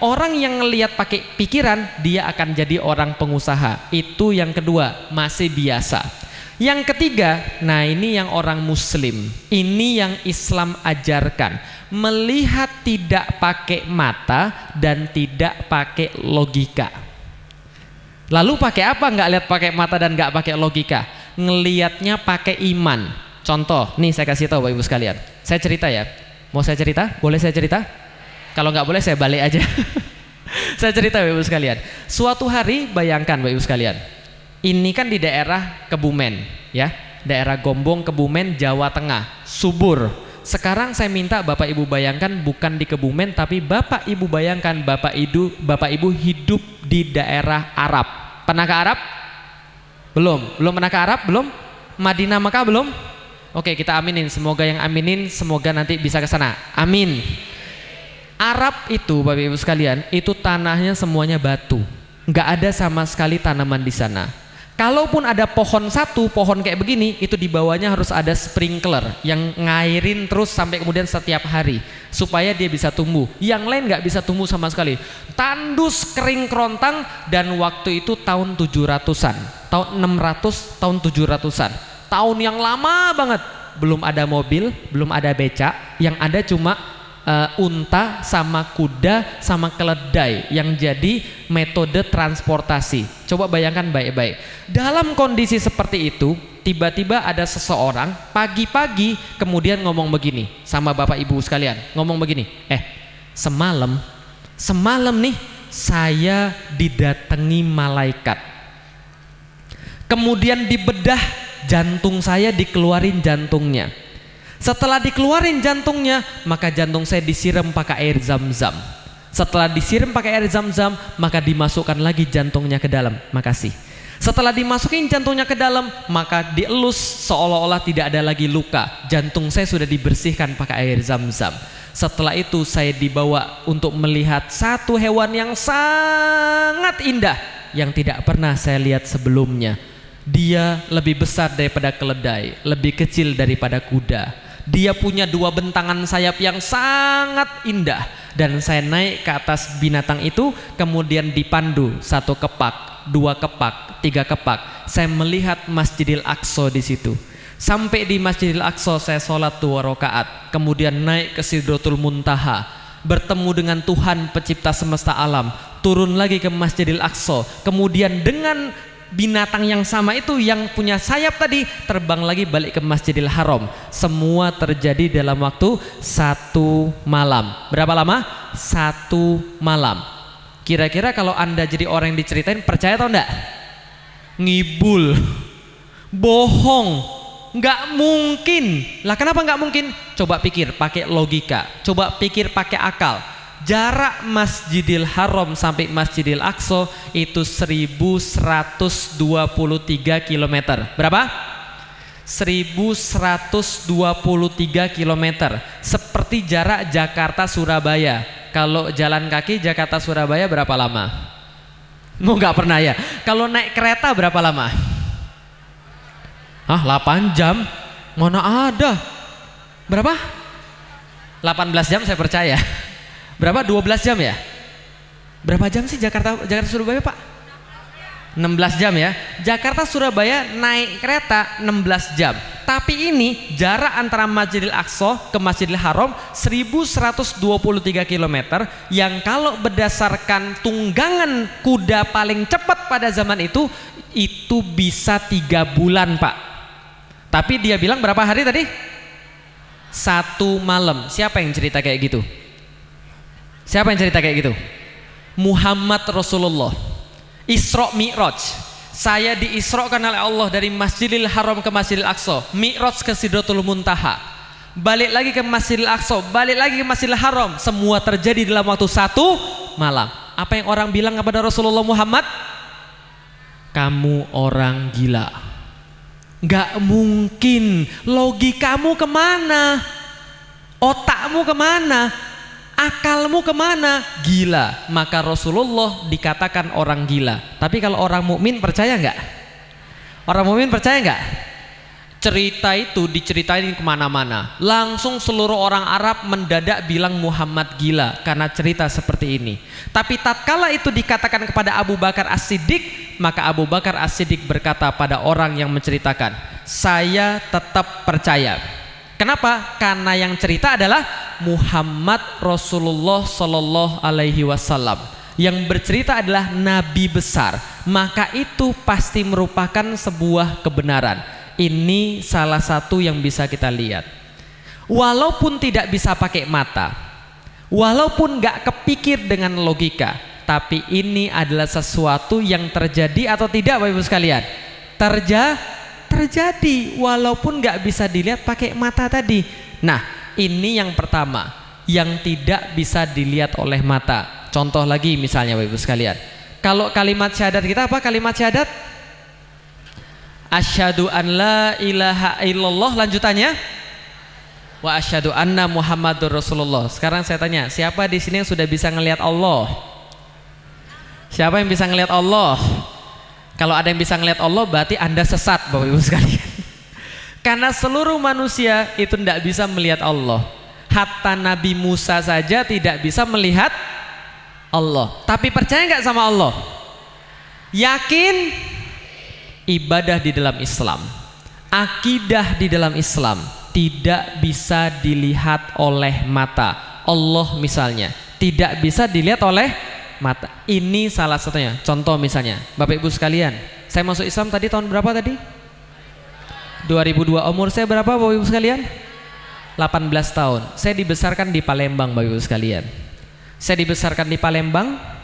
Orang yang ngelihat pakai pikiran, dia akan jadi orang pengusaha. Itu yang kedua, masih biasa. Yang ketiga, nah ini yang orang muslim, ini yang Islam ajarkan, melihat tidak pakai mata dan tidak pakai logika. Lalu pakai apa? Nggak lihat pakai mata dan nggak pakai logika, ngelihatnya pakai iman. Contoh, nih saya kasih tahu Bapak Ibu sekalian. Saya cerita ya. Mau saya cerita? Boleh saya cerita? Kalau nggak boleh saya balik aja. Saya cerita Bapak Ibu sekalian. Suatu hari bayangkan Bapak Ibu sekalian, ini kan di daerah Kebumen ya, daerah Gombong, Kebumen, Jawa Tengah, subur. Sekarang saya minta Bapak Ibu bayangkan bukan di Kebumen, tapi Bapak Ibu bayangkan Bapak Ibu hidup di daerah Arab. Pernah ke Arab? Belum pernah ke Arab? Belum? Madinah, Mekah belum? Oke, kita aminin, semoga yang aminin semoga nanti bisa ke sana. Amin. Arab itu Bapak Ibu sekalian, itu tanahnya semuanya batu, nggak ada sama sekali tanaman di sana. Kalaupun ada pohon satu, pohon kayak begini, itu di bawahnya harus ada sprinkler yang ngairin terus sampai kemudian setiap hari supaya dia bisa tumbuh. Yang lain nggak bisa tumbuh sama sekali, tandus, kering kerontang. Dan waktu itu tahun 700-an, tahun 600, tahun 700-an, tahun yang lama banget. Belum ada mobil, belum ada becak, yang ada cuma unta sama kuda sama keledai yang jadi metode transportasi. Coba bayangkan baik-baik. Dalam kondisi seperti itu, tiba-tiba ada seseorang pagi-pagi kemudian ngomong begini sama Bapak Ibu sekalian, ngomong begini, semalam nih saya didatangi malaikat, kemudian dibedah jantung saya, dikeluarin jantungnya. Setelah dikeluarin jantungnya, maka jantung saya disiram pakai air zam-zam. Setelah disiram pakai air zam-zam, maka dimasukkan lagi jantungnya ke dalam. Makasih. Setelah dimasukin jantungnya ke dalam, maka dielus seolah-olah tidak ada lagi luka. Jantung saya sudah dibersihkan pakai air zam-zam. Setelah itu saya dibawa untuk melihat satu hewan yang sangat indah yang tidak pernah saya lihat sebelumnya. Dia lebih besar daripada keledai, lebih kecil daripada kuda. Dia punya dua bentangan sayap yang sangat indah. Dan saya naik ke atas binatang itu, kemudian dipandu satu kepak, dua kepak, tiga kepak. Saya melihat Masjidil Aqsa di situ. Sampai di Masjidil Aqsa saya sholat 2 rakaat, kemudian naik ke Sidratul Muntaha, bertemu dengan Tuhan pencipta semesta alam, turun lagi ke Masjidil Aqsa, kemudian dengan binatang yang sama itu yang punya sayap tadi terbang lagi balik ke Masjidil Haram. Semua terjadi dalam waktu 1 malam. Berapa lama? 1 malam. Kira-kira kalau Anda jadi orang yang diceritain, percaya atau enggak? Ngibul, bohong, nggak mungkin. Lah kenapa nggak mungkin? Coba pikir pakai logika, coba pikir pakai akal. Jarak Masjidil Haram sampai Masjidil Aqsa itu 1123 km. Berapa? 1123 km. Seperti jarak Jakarta Surabaya. Kalau jalan kaki Jakarta Surabaya berapa lama? Mau nggak pernah ya? Kalau naik kereta berapa lama? 8 jam? Mana ada? Berapa? 18 jam saya percaya. Berapa? 12 jam ya? Berapa jam sih Jakarta Surabaya Pak? 16 jam ya. Jakarta Surabaya naik kereta 16 jam. Tapi ini jarak antara Masjidil Aqsa ke Masjidil Haram 1123 km, yang kalau berdasarkan tunggangan kuda paling cepat pada zaman itu bisa 3 bulan Pak. Tapi dia bilang berapa hari tadi? 1 malam. Siapa yang cerita kayak gitu? Siapa yang cerita kayak gitu? Muhammad Rasulullah. Isra Mi'raj. Saya diisrokan oleh Allah dari Masjidil Haram ke Masjidil Aqsa, Mi'raj ke Sidratul Muntaha, balik lagi ke Masjidil Aqsa, balik lagi ke Masjidil Haram. Semua terjadi dalam waktu 1 malam. Apa yang orang bilang kepada Rasulullah Muhammad? Kamu orang gila. Gak mungkin. Logikamu kemana? Otakmu kemana? Akalmu kemana? Gila. Maka Rasulullah dikatakan orang gila. Tapi kalau orang mukmin percaya nggak? Orang mukmin percaya nggak? Cerita itu diceritain kemana-mana. Langsung seluruh orang Arab mendadak bilang Muhammad gila karena cerita seperti ini. Tapi tatkala itu dikatakan kepada Abu Bakar As-Siddiq, maka Abu Bakar As-Siddiq berkata pada orang yang menceritakan, saya tetap percaya. Kenapa? Karena yang cerita adalah Muhammad Rasulullah Sallallahu Alaihi Wasallam. Yang bercerita adalah Nabi besar. Maka itu pasti merupakan sebuah kebenaran. Ini salah satu yang bisa kita lihat. Walaupun tidak bisa pakai mata, walaupun gak kepikir dengan logika, tapi ini adalah sesuatu yang terjadi atau tidak Bapak Ibu sekalian? Terjadi walaupun gak bisa dilihat pakai mata tadi. Nah, ini yang pertama, yang tidak bisa dilihat oleh mata. Contoh lagi misalnya Bapak Ibu sekalian, kalau kalimat syahadat kita apa kalimat syahadat? Asyhadu an la ilaha illallah, lanjutannya wa asyhadu anna Muhammadur Rasulullah. Sekarang saya tanya, siapa di sini yang sudah bisa ngelihat Allah? Siapa yang bisa ngelihat Allah? Kalau ada yang bisa ngelihat Allah berarti Anda sesat Bapak Ibu sekalian. Karena seluruh manusia itu tidak bisa melihat Allah. Hatta Nabi Musa saja tidak bisa melihat Allah. Tapi percaya nggak sama Allah? Yakin? Ibadah di dalam Islam, akidah di dalam Islam tidak bisa dilihat oleh mata. Allah misalnya tidak bisa dilihat oleh mata. Ini salah satunya. Contoh misalnya, Bapak Ibu sekalian, saya masuk Islam tadi tahun berapa tadi? 2002. Umur saya berapa Bapak Ibu sekalian? 18 tahun. Saya dibesarkan di Palembang Bapak Ibu sekalian. Saya dibesarkan di Palembang.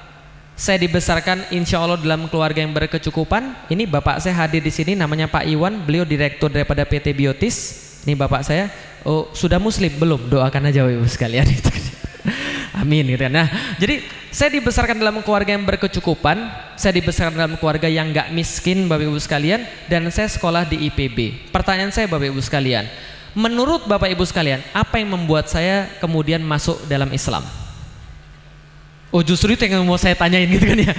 Saya dibesarkan insya Allah dalam keluarga yang berkecukupan. Ini bapak saya hadir di sini, namanya Pak Iwan. Beliau direktur daripada PT Biotis. Ini bapak saya. Oh, sudah muslim belum? Doakan aja Bapak Ibu sekalian. Amin gitu kan. Nah, jadi saya dibesarkan dalam keluarga yang berkecukupan. Saya dibesarkan dalam keluarga yang nggak miskin Bapak Ibu sekalian. Dan saya sekolah di IPB. Pertanyaan saya Bapak Ibu sekalian, menurut Bapak Ibu sekalian, apa yang membuat saya kemudian masuk dalam Islam? Oh, justru itu yang mau saya tanyain gitu kan ya.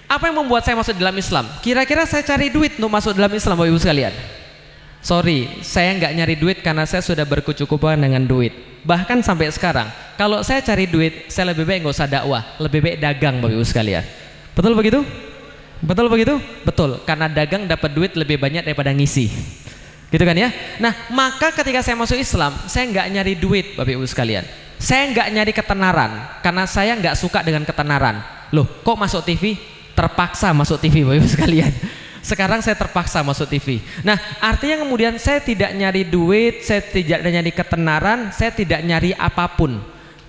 Apa yang membuat saya masuk dalam Islam? Kira-kira saya cari duit untuk masuk dalam Islam Bapak Ibu sekalian? Sorry, saya nggak nyari duit karena saya sudah berkecukupan dengan duit. Bahkan sampai sekarang, kalau saya cari duit, saya lebih baik nggak usah dakwah, lebih baik dagang Bapak Ibu sekalian. Betul begitu? Betul begitu? Betul, karena dagang dapat duit lebih banyak daripada ngisi. Gitu kan ya? Nah, maka ketika saya masuk Islam, saya nggak nyari duit Bapak Ibu sekalian. Saya nggak nyari ketenaran, karena saya nggak suka dengan ketenaran. Loh, kok masuk TV? Terpaksa masuk TV Bapak Ibu sekalian. Sekarang saya terpaksa masuk TV. Nah, artinya kemudian saya tidak nyari duit, saya tidak nyari ketenaran, saya tidak nyari apapun.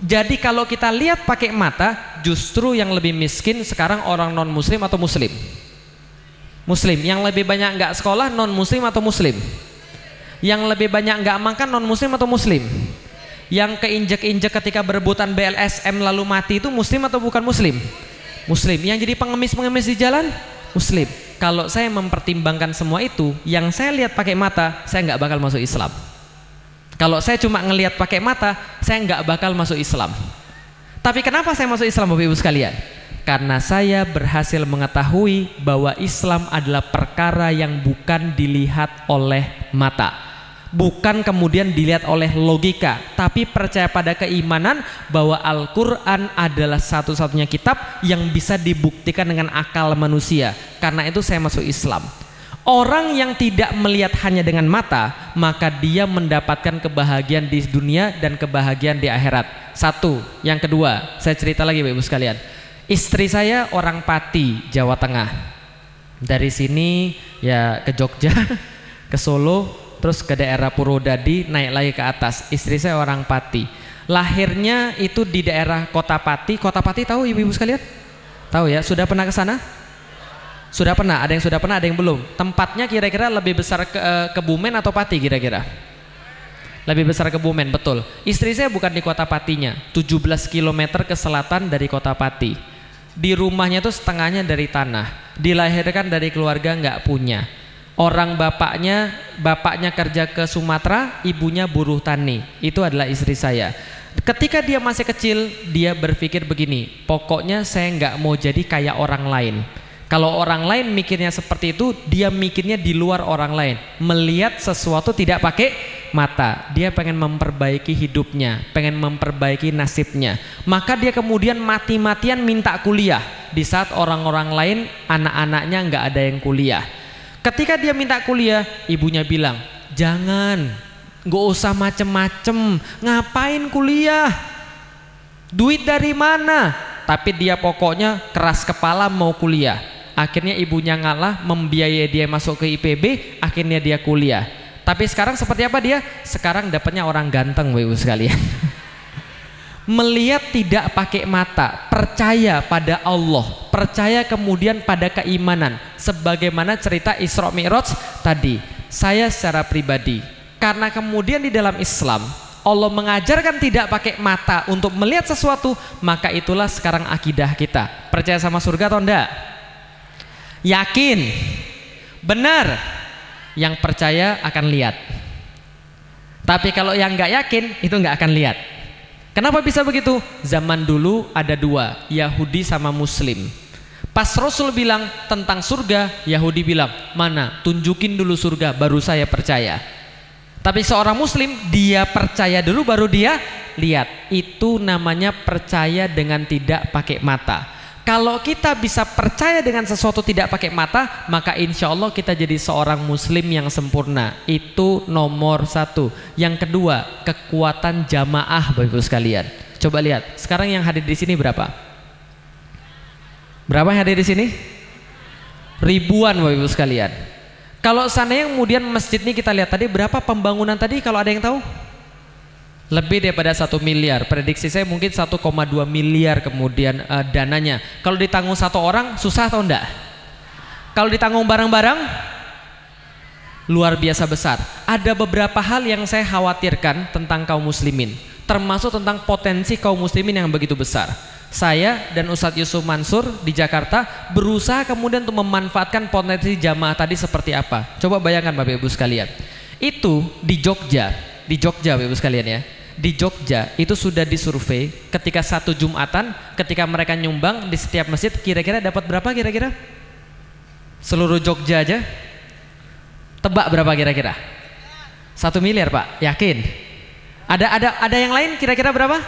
Jadi kalau kita lihat pakai mata, justru yang lebih miskin sekarang orang non muslim atau muslim? Muslim. Yang lebih banyak nggak sekolah non muslim atau muslim? Yang lebih banyak nggak makan non muslim atau muslim? Yang keinjek-injek ketika berebutan BLSM lalu mati itu muslim atau bukan muslim? Muslim. Yang jadi pengemis-pengemis di jalan? Muslim. Kalau saya mempertimbangkan semua itu, yang saya lihat pakai mata, saya nggak bakal masuk Islam. Kalau saya cuma ngelihat pakai mata, saya nggak bakal masuk Islam. Tapi kenapa saya masuk Islam Bapak Ibu sekalian? Karena saya berhasil mengetahui bahwa Islam adalah perkara yang bukan dilihat oleh mata. Bukan kemudian dilihat oleh logika, tapi percaya pada keimanan bahwa Al-Quran adalah satu-satunya kitab yang bisa dibuktikan dengan akal manusia. Karena itu saya masuk Islam. Orang yang tidak melihat hanya dengan mata, maka dia mendapatkan kebahagiaan di dunia dan kebahagiaan di akhirat. Satu. Yang kedua, saya cerita lagi Bapak Ibu sekalian. Istri saya orang Pati, Jawa Tengah. Dari sini ya ke Jogja, ke Solo, terus ke daerah Purwodadi, naik lagi ke atas. Istri saya orang Pati. Lahirnya itu di daerah Kota Pati. Kota Pati tahu ibu-ibu sekalian? Tahu ya? Sudah pernah ke sana? Sudah pernah. Ada yang sudah pernah, ada yang belum. Tempatnya kira-kira lebih besar ke Kebumen atau Pati kira-kira? Lebih besar Kebumen, betul. Istri saya bukan di Kota Patinya, 17 km ke selatan dari Kota Pati. Di rumahnya tuh setengahnya dari tanah. Dilahirkan dari keluarga nggak punya. Orang bapaknya kerja ke Sumatera, ibunya buruh tani. Itu adalah istri saya. Ketika dia masih kecil, dia berpikir begini, pokoknya saya nggak mau jadi kayak orang lain. Kalau orang lain mikirnya seperti itu, dia mikirnya di luar orang lain. Melihat sesuatu tidak pakai mata. Dia pengen memperbaiki hidupnya, pengen memperbaiki nasibnya. Maka dia kemudian mati-matian minta kuliah. Di saat orang-orang lain, anak-anaknya nggak ada yang kuliah. Ketika dia minta kuliah, ibunya bilang, jangan, nggak usah macem-macem, ngapain kuliah? Duit dari mana? Tapi dia pokoknya keras kepala mau kuliah. Akhirnya ibunya ngalah, membiayai dia masuk ke IPB, akhirnya dia kuliah. Tapi sekarang seperti apa dia? Sekarang dapatnya orang ganteng, Ibu sekalian. Melihat tidak pakai mata, percaya pada Allah, percaya kemudian pada keimanan. Sebagaimana cerita Isra Mi'raj tadi. Saya secara pribadi, karena kemudian di dalam Islam Allah mengajarkan tidak pakai mata untuk melihat sesuatu, maka itulah sekarang akidah kita. Percaya sama surga atau enggak? Yakin? Benar? Yang percaya akan lihat. Tapi kalau yang nggak yakin, itu nggak akan lihat. Kenapa bisa begitu? Zaman dulu ada dua, Yahudi sama Muslim. Pas Rasul bilang tentang surga, Yahudi bilang, mana? Tunjukin dulu surga, baru saya percaya. Tapi seorang Muslim, dia percaya dulu baru dia lihat. Itu namanya percaya dengan tidak pakai mata. Kalau kita bisa percaya dengan sesuatu tidak pakai mata, maka insya Allah kita jadi seorang Muslim yang sempurna. Itu nomor satu. Yang kedua, kekuatan jamaah, Bapak Ibu sekalian. Coba lihat, sekarang yang hadir di sini berapa? Berapa yang hadir di sini? Ribuan, Bapak Ibu sekalian. Kalau seandainya kemudian masjid ini kita lihat tadi, berapa pembangunan tadi kalau ada yang tahu? Lebih daripada 1 miliar. Prediksi saya mungkin 1,2 miliar kemudian dananya. Kalau ditanggung satu orang susah atau enggak? Kalau ditanggung bareng-bareng luar biasa besar. Ada beberapa hal yang saya khawatirkan tentang kaum muslimin, termasuk tentang potensi kaum muslimin yang begitu besar. Saya dan Ustadz Yusuf Mansur di Jakarta berusaha kemudian untuk memanfaatkan potensi jamaah tadi seperti apa. Coba bayangkan Bapak Ibu sekalian. Itu di Jogja Bapak Ibu sekalian ya. Di Jogja itu sudah disurvei ketika satu Jumatan, ketika mereka nyumbang di setiap masjid, kira-kira dapat berapa kira-kira? Seluruh Jogja aja tebak berapa kira-kira? 1 miliar Pak, yakin? Ada yang lain kira-kira berapa?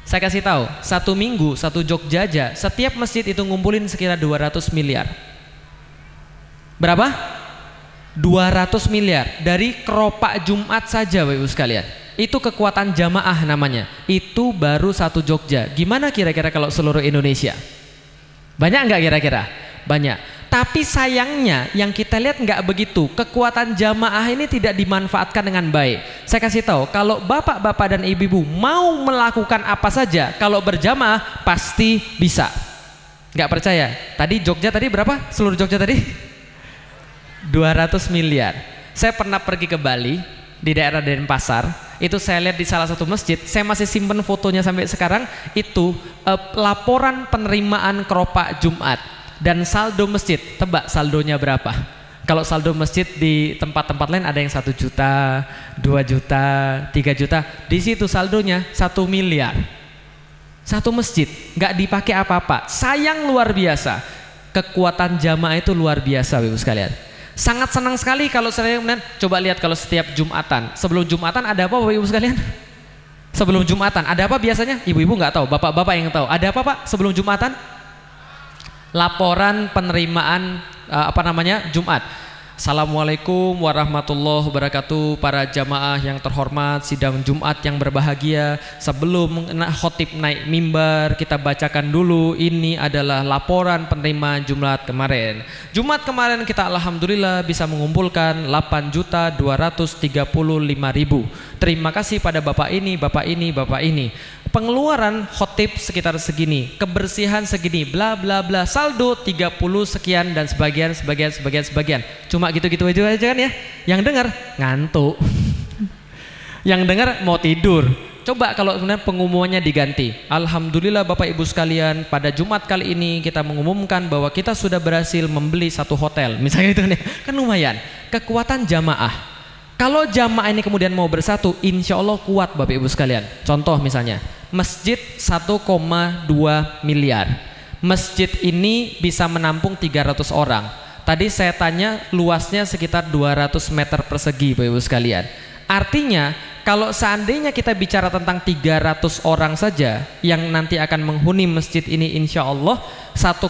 Saya kasih tahu, 1 minggu, 1 Jogja aja, setiap masjid itu ngumpulin sekira 200 miliar. Berapa? 200 miliar dari keropak Jumat saja Bapak Ibu sekalian. Itu kekuatan jamaah namanya. Itu baru 1 Jogja. Gimana kira-kira kalau seluruh Indonesia? Banyak nggak kira-kira? Banyak. Tapi sayangnya yang kita lihat nggak begitu. Kekuatan jamaah ini tidak dimanfaatkan dengan baik. Saya kasih tahu, kalau bapak-bapak dan ibu-ibu mau melakukan apa saja, kalau berjamaah pasti bisa. Nggak percaya? Tadi Jogja tadi berapa? Seluruh Jogja tadi? 200 miliar. Saya pernah pergi ke Bali, di daerah Denpasar. Itu saya lihat di salah satu masjid, saya masih simpen fotonya sampai sekarang. Itu laporan penerimaan keropak Jumat dan saldo masjid. Tebak saldonya berapa? Kalau saldo masjid di tempat-tempat lain ada yang 1 juta, 2 juta, 3 juta. Di situ saldonya 1 miliar. Satu masjid nggak dipakai apa-apa. Sayang luar biasa. Kekuatan jamaah itu luar biasa Bapak Ibu sekalian. Sangat senang sekali kalau saya kemudian coba lihat kalau setiap Jumatan. Sebelum Jumatan ada apa Bapak Ibu sekalian? Sebelum Jumatan ada apa biasanya? Ibu-ibu nggak tahu, bapak-bapak yang tahu. Ada apa Pak sebelum Jumatan? Laporan penerimaan Jumat. Assalamualaikum warahmatullahi wabarakatuh. Para jamaah yang terhormat, sidang Jumat yang berbahagia. Sebelum khotib naik mimbar, kita bacakan dulu. Ini adalah laporan penerimaan Jumat kemarin. Jumat kemarin kita alhamdulillah bisa mengumpulkan 8.235.000. Terima kasih pada Bapak ini, Bapak ini, Bapak ini. Pengeluaran khotib sekitar segini, kebersihan segini, bla bla bla, saldo 30 sekian dan sebagian. Cuma gitu-gitu aja kan ya. Yang dengar ngantuk. Yang dengar mau tidur. Coba kalau kemudian pengumumannya diganti. Alhamdulillah Bapak Ibu sekalian, pada Jumat kali ini kita mengumumkan bahwa kita sudah berhasil membeli 1 hotel. Misalnya itu kan lumayan. Kekuatan jamaah. Kalau jamaah ini kemudian mau bersatu, insya Allah kuat Bapak Ibu sekalian. Contoh misalnya, masjid 1,2 miliar. Masjid ini bisa menampung 300 orang. Tadi saya tanya luasnya sekitar 200 meter persegi Bapak Ibu sekalian. Artinya kalau seandainya kita bicara tentang 300 orang saja yang nanti akan menghuni masjid ini, insya Allah 1,2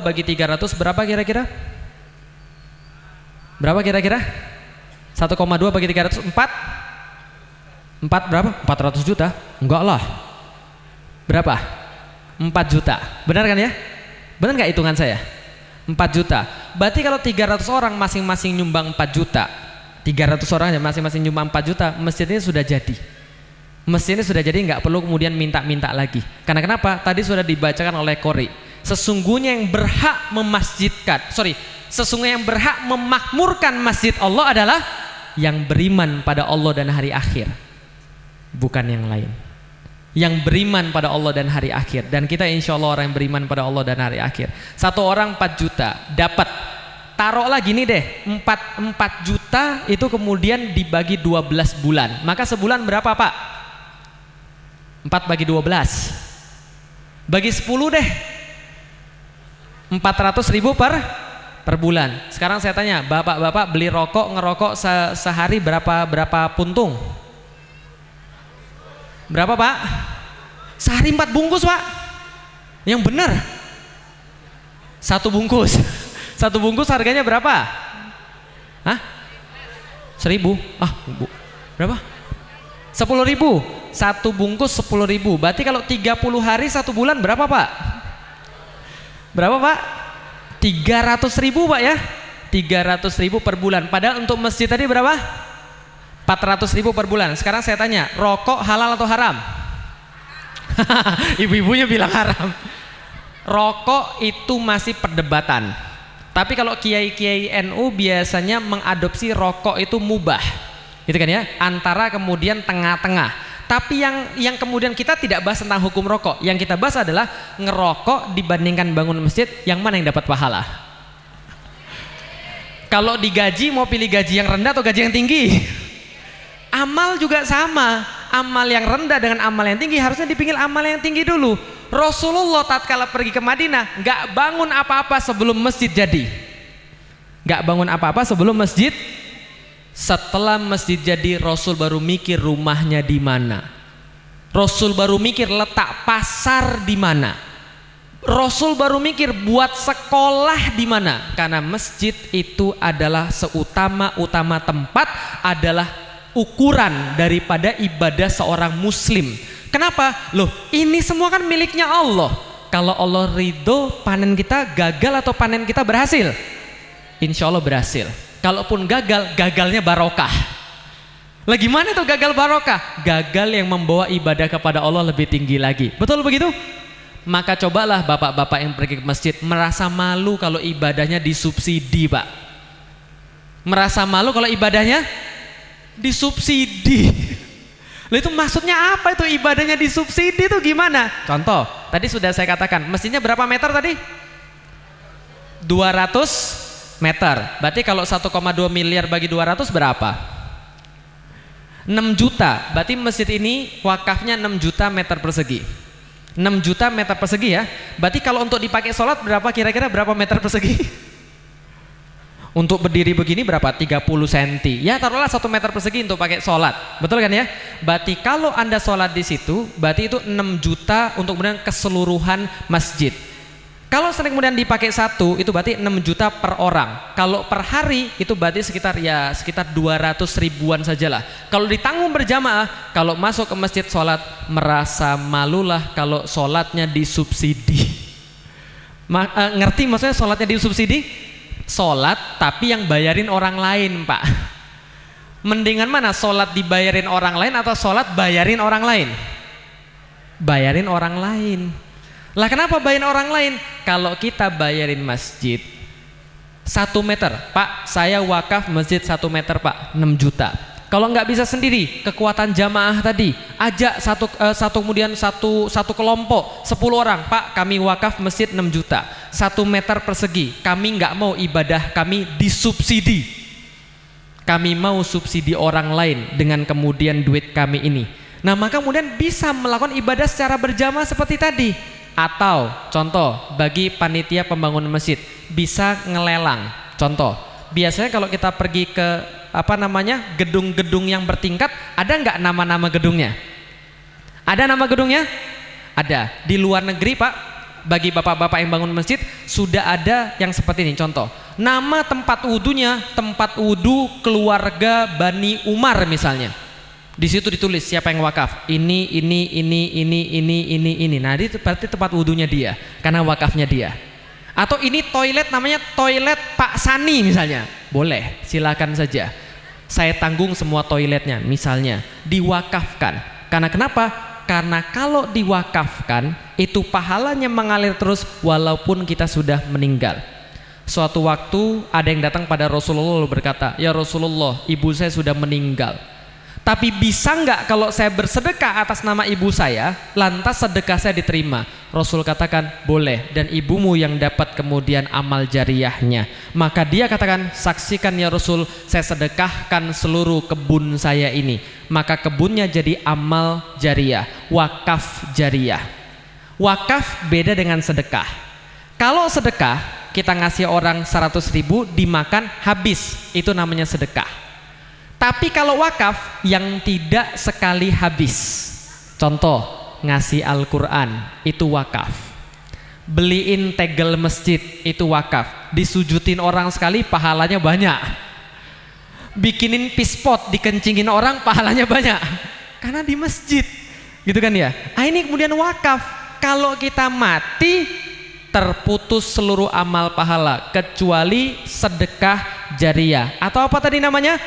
bagi 300 berapa kira-kira? Berapa kira-kira? 1,2 bagi 300 4 berapa? 400 juta? Enggak lah. Berapa? 4 juta. Benar kan ya? Benar nggak hitungan saya? 4 juta. Berarti kalau 300 orang masing-masing nyumbang 4 juta, 300 orang ya masing-masing nyumbang 4 juta, masjid ini sudah jadi. Masjid ini sudah jadi, nggak perlu kemudian minta-minta lagi. Karena kenapa? Tadi sudah dibacakan oleh Qori. Sesungguhnya yang berhak sesungguhnya yang berhak memakmurkan masjid Allah adalah yang beriman pada Allah dan hari akhir, bukan yang lain. Yang beriman pada Allah dan hari akhir. Dan kita insya Allah orang yang beriman pada Allah dan hari akhir. Satu orang 4 juta dapat. Taruhlah gini deh, 4 juta itu kemudian dibagi 12 bulan. Maka sebulan berapa Pak? 4 bagi 12 bagi 10 deh, 400 ribu per bulan. Sekarang saya tanya, bapak-bapak beli ngerokok sehari berapa puntung? Berapa Pak? Sehari 4 bungkus Pak. Yang benar 1 bungkus. 1 bungkus harganya berapa? Hah? 1.000. Berapa? 10.000. 1 bungkus 10.000. Berarti kalau 30 hari 1 bulan berapa Pak? Berapa Pak? 300.000 Pak ya. 300.000 per bulan. Padahal untuk masjid tadi berapa? 400.000 per bulan. Sekarang saya tanya, rokok halal atau haram? Ibu-ibunya bilang haram. Rokok itu masih perdebatan. Tapi kalau kiai-kiai NU biasanya mengadopsi rokok itu mubah, gitu kan ya, antara kemudian tengah-tengah. Tapi yang kemudian kita tidak bahas tentang hukum rokok. Yang kita bahas adalah ngerokok dibandingkan bangun masjid, yang mana yang dapat pahala? Kalau digaji mau pilih gaji yang rendah atau gaji yang tinggi? Amal juga sama. Amal yang rendah dengan amal yang tinggi harusnya dipilih amal yang tinggi dulu. Rasulullah tatkala pergi ke Madinah nggak bangun apa-apa sebelum masjid jadi. Nggak bangun apa-apa sebelum masjid. Setelah masjid jadi, Rasul baru mikir rumahnya di mana. Rasul baru mikir letak pasar di mana. Rasul baru mikir buat sekolah di mana. Karena masjid itu adalah seutama-utama tempat, adalah ukuran daripada ibadah seorang muslim. Kenapa? Loh, ini semua kan miliknya Allah. Kalau Allah ridho, panen kita gagal atau panen kita berhasil? Insya Allah berhasil. Kalaupun gagal, gagalnya barokah. Lah gimana itu gagal barokah? Gagal yang membawa ibadah kepada Allah lebih tinggi lagi. Betul begitu? Maka cobalah bapak-bapak yang pergi ke masjid merasa malu kalau ibadahnya disubsidi, Pak. Merasa malu kalau ibadahnya disubsidi. Lalu itu maksudnya apa itu ibadahnya disubsidi itu gimana? Contoh, tadi sudah saya katakan, masjidnya berapa meter tadi? 200 meter. Berarti kalau 1,2 miliar bagi 200 berapa? 6 juta. Berarti masjid ini wakafnya 6 juta meter persegi. 6 juta meter persegi ya. Berarti kalau untuk dipakai sholat berapa kira-kira berapa meter persegi? Untuk berdiri begini berapa? 30 cm. Ya taruhlah 1 meter persegi untuk pakai sholat. Betul kan ya? Berarti kalau Anda sholat di situ, berarti itu 6 juta untuk kemudian keseluruhan masjid. Kalau sering kemudian dipakai satu, itu berarti 6 juta per orang. Kalau per hari itu berarti sekitar 200 ribuan sajalah. Kalau ditanggung berjamaah, kalau masuk ke masjid sholat, merasa malulah kalau sholatnya disubsidi. Ngerti maksudnya sholatnya disubsidi? Sholat tapi yang bayarin orang lain, Pak. Mendingan mana, sholat dibayarin orang lain atau sholat bayarin orang lain? Bayarin orang lain. Lah kenapa bayarin orang lain? Kalau kita bayarin masjid 1 meter, Pak, saya wakaf masjid 1 meter, Pak, 6 juta. Kalau nggak bisa sendiri, kekuatan jamaah tadi, ajak satu kelompok 10 orang, Pak, kami wakaf masjid 6 juta, 1 meter persegi, kami nggak mau ibadah kami disubsidi, kami mau subsidi orang lain dengan kemudian duit kami ini. Nah maka kemudian bisa melakukan ibadah secara berjamaah seperti tadi. Atau contoh bagi panitia pembangunan masjid bisa ngelelang. Contoh, biasanya kalau kita pergi ke gedung-gedung yang bertingkat, ada nggak nama-nama gedungnya? Ada nama gedungnya? Ada. Di luar negeri Pak, bagi bapak-bapak yang bangun masjid sudah ada yang seperti ini. Contoh, nama tempat wudhunya tempat wudhu keluarga Bani Umar misalnya. Di situ ditulis siapa yang wakaf. Ini. Nah, itu berarti tempat wudhunya dia, karena wakafnya dia. Atau ini toilet namanya toilet Pak Sani misalnya. Boleh, silakan saja. Saya tanggung semua toiletnya misalnya. Diwakafkan. Karena kenapa? Karena kalau diwakafkan itu pahalanya mengalir terus walaupun kita sudah meninggal. Suatu waktu ada yang datang pada Rasulullah lalu berkata, "Ya Rasulullah, ibu saya sudah meninggal. Tapi bisa nggak kalau saya bersedekah atas nama ibu saya, lantas sedekah saya diterima?" Rasul katakan, "Boleh, dan ibumu yang dapat kemudian amal jariyahnya." Maka dia katakan, "Saksikan ya Rasul, saya sedekahkan seluruh kebun saya ini." Maka kebunnya jadi amal jariyah, wakaf jariyah. Wakaf beda dengan sedekah. Kalau sedekah kita ngasih orang 100.000 dimakan habis, itu namanya sedekah. Tapi kalau wakaf yang tidak sekali habis, contoh ngasih Al-Quran itu wakaf, beliin tegel masjid itu wakaf, disujudin orang sekali pahalanya banyak, bikinin pispot dikencingin orang pahalanya banyak, karena di masjid gitu kan ya. Ini kemudian wakaf. Kalau kita mati terputus seluruh amal pahala kecuali sedekah jariyah atau apa tadi namanya?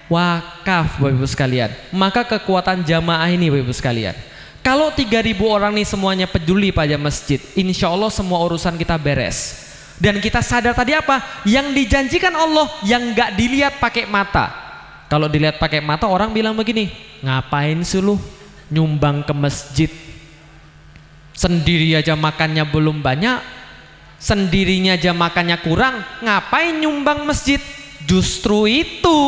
Wakaf, Bapak Ibu sekalian. Maka kekuatan jamaah ini Bapak Ibu sekalian, kalau 3.000 orang nih semuanya peduli pada masjid, insya Allah semua urusan kita beres. Dan kita sadar tadi apa? Yang dijanjikan Allah yang gak dilihat pakai mata. Kalau dilihat pakai mata orang bilang begini, ngapain sih lu nyumbang ke masjid? Sendiri aja makannya belum banyak, sendirinya aja makannya kurang, ngapain nyumbang masjid? Justru itu.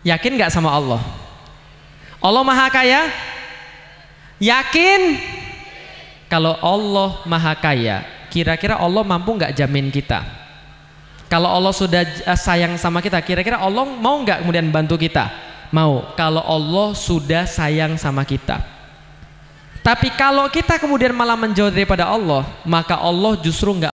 Yakin gak sama Allah? Allah Maha Kaya? Yakin? Kalau Allah Maha Kaya, kira-kira Allah mampu gak jamin kita? Kalau Allah sudah sayang sama kita, kira-kira Allah mau gak kemudian bantu kita? Mau. Kalau Allah sudah sayang sama kita. Tapi kalau kita kemudian malah menjauh daripada Allah, maka Allah justru gak